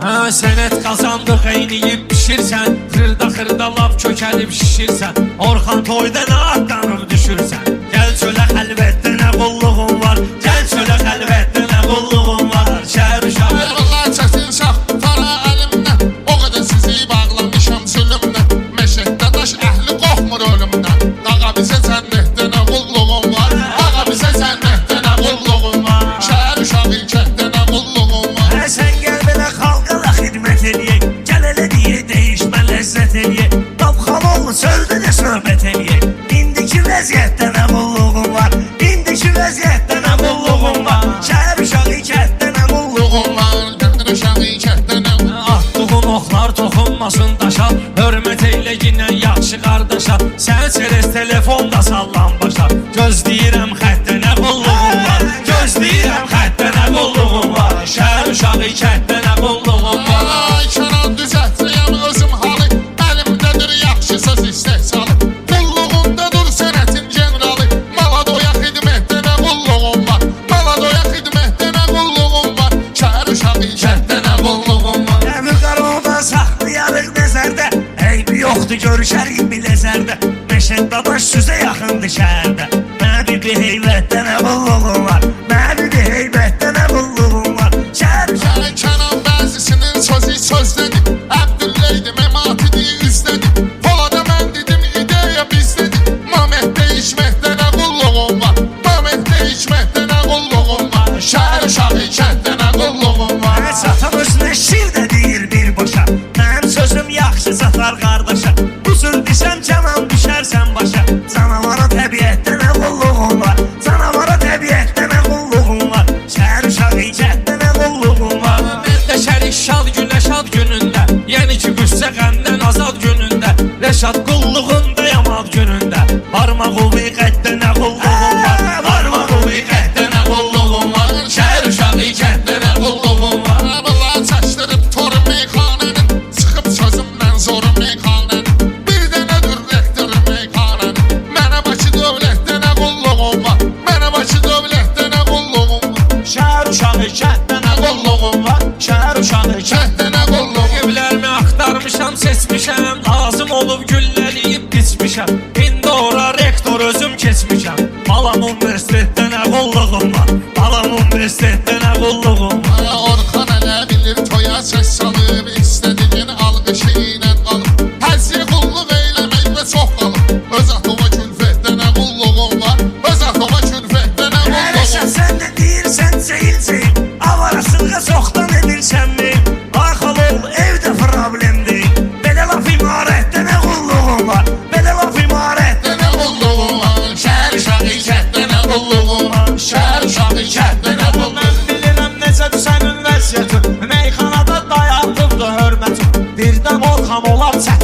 Sənət qazandıq eyniyib pişirsən, xırda laf kökəlib şişirsən, Orxan toyda nə atlanıb düşürsən. Gəl çölə xəlvətdə nə qulluğun var, gəl çölə xəlvətdə nə qulluğun var. Şəhər uşağı Allah çəsin şah para əlimdən, o qədər sizi bağlamışam sülümdən. Məşəddə daş əhli qorxmur ölümdən. Qağa bizə cənnətdə nə qulluğun var, qağa bizə cənnətdə nə qulluğun var. Şəhər uşağı kənddə nə qulluğun var. Sən gəl belə xalqala xidmət eləyək, gəl elə deyək dəyişmə ləzzət eləyək. Tapxaloğlu sözdə nə söhbət eləyək. İndiki vəziyyətdə nə qulluğun var, indiki vəziyyətdə nə qulluğun var. Şəhər uşağı kənddə nə qulluğun var. Kəndin uşağı kənddə nə qulluğun var. Atdığın oxlar toxunmasın daşa, hörmət eylə ginə yaxşı qardaşa. Sən çerez telefonda sallan başa, gözləyirəm xəttə nə qulluğun var, gözləyirəm xəttə nə qulluğun var. Şəhər uşağı kənddə nə qulluğun var. Ay kənan düzəltməyəm özüm halı, əlimdədir yaxşı söz istehsalı. Qulluğundadır sənətin generalı, mala doya xidmətdə nə qulluğun var, mala doya xidmətdə nə qulluğun var. Şəhər uşağı kənddə nə qulluğun var. Əmrqarodan saxlayarıq nəzərdə, eybi yoxdur görüşərik biləzərdə. Məşəd dadaş süzə yaxındır şəhərdə. Mənə bir heybətdə nə qulluğun var, mənə bir heybətdə nə qulluğun var. Şəhər uşağı Kənan bəzisinin sözü sözdədir, Əbdülleydi məmatidir üzdədir. Polada mən dedim ideya bizdədir. Mamətdə içməkdə nə qulluğun var, Mamətdə içməkdə nə qulluğun var. Şəhər uşağı kənddə nə qulluğun var. Satan özünə şir də deyir birbaşa, mənim sözüm yaxşı satar qardaşa. Bu söz desəm canan düşərsən başa. Canavara təbiətdə nə qulluğun var, canavara təbiətdə nə qulluğun var. Şəhər uşağı kənddə nə qulluğun var. Məndə şərik şad günə şad günündə, yəni ki qüssə qəmdən azad günündə. Rəşad qulluğunda yamad günündə, barmaq uvi qəddə nə qulluğun var, barmaq uvi qəddə nə qulluğun var. Şəhər uşağı kənddə nə qulluğun var. Arabalar çaşdırıb toru meyxanənin, çıxıb sözümdən zoru meyxanənin. Bir dənədir rektör meyxanənin. Mənə Bakı dövlətdə nə qulluğun var, mənə Bakı dövlətdə nə qulluğun var. Şəhər uşağı kənddə nə qulluğun var, şəhər uşağı kənddə nə qulluğun var. Evlərimi axtarmışam, seçmişəm, lazım olub gülləliyib biçmişəm. İndi ora rektor özüm keçmişəm. Balam universitetdə nə qulluğun var, balam universitetdə nə qulluğun var. Orxan ələ bilir toya səs salıb, istədiyin alqışı ilə qalıb. Həzzi qulluq eyləmək və çox qalıb. Öz atoma külfətdə nə qulluğun var, öz atoma külfətdə nə qulluğun var. Ərəşə sən də deyirsən ceyil, avarasılığa çoxdan edirsən mi? Arxalov evdə problem deyil, belə laf imarətdə nə qulluğun var, belə laf imarətdə nə qulluğun var. Şəhər uşağı kənddə nə qulluğun var, şəhər uşağı kənddə nə qulluğun var. Mən bilirəm necədir sənin vəziyyətin, meyxanada dayandıqdır hörmətin. Birdən Orxan olar çətin.